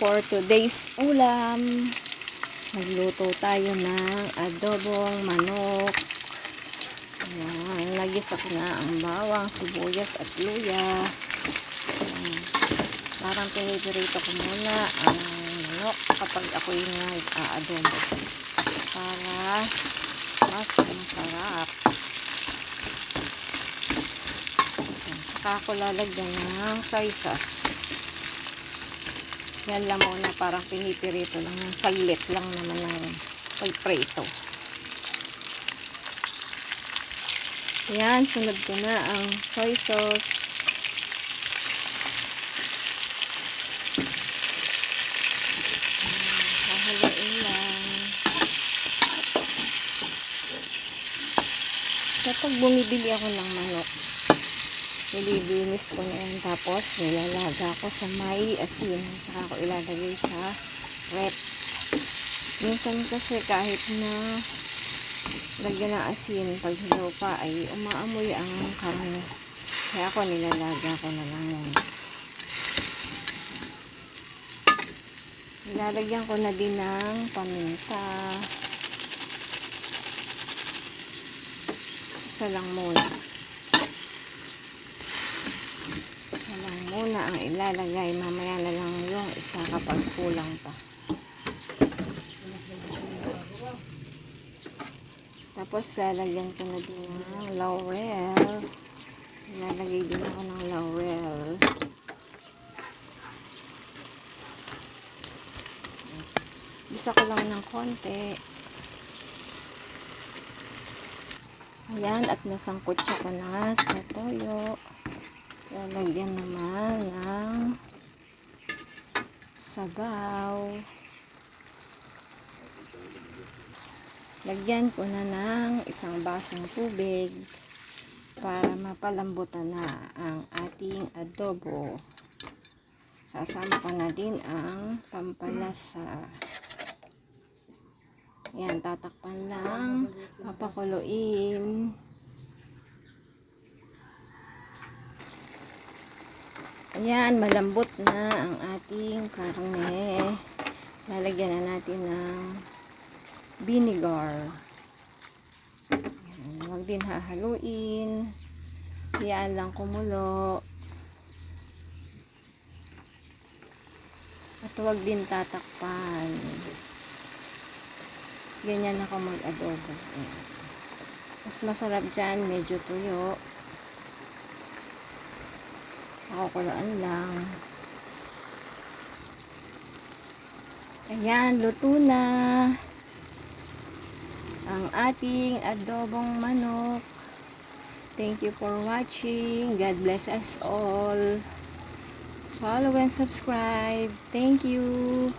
For today's ulam, magluto tayo ng adobong manok. Ayan, nagisa ko na ang bawang, sibuyas at luya. Ayan, parang pinipirito ko muna ang manok kapag ako'y nag-aadobo para mas masarap. Ayan, saka ako lalagyan ng soy sauce. Yan lang muna, parang pinipirito lang ng saglit lang naman ng pagprito. Yan, sunod ko na ang soy sauce. Hahaluin lang. Kapag bumibili ako ng manok, nililinis ko na yan, tapos nilalaga ko sa may asin, saka ko ilalagay sa rep. Minsan kasi kahit na lagyan ng asin, pag hilaw pa ay umaamoy ang karne, kaya ako nilalaga ko na lang yan. Nilalagyan ko na din ng paminta, isa lang muna ang ilalagay, mamaya na lang yung isa kapag kulang pa. Tapos lalagyan ko na din ng laurel. Ilalagay din ako ng laurel. Isa ko lang ng konti. Ayan, at nasangkot ko na sa toyo. Lalagyan naman ng sabaw. Lagyan ko na ng isang basong tubig para mapalambutan na ang ating adobo. Sasama ko na din ang pampalasa. Yan, tatakpan lang, papakuluin. Ayan, malambot na ang ating karne. Lalagyan na natin ng vinegar. Ayan, huwag din hahaluin. Hayaan lang kumulo. At huwag din tatakpan. Ganyan ako mag-adobo. Mas masarap dyan, medyo tuyo. Pakukulaan lang. Ayan, luto na ang ating adobong manok. Thank you for watching. God bless us all. Follow and subscribe. Thank you.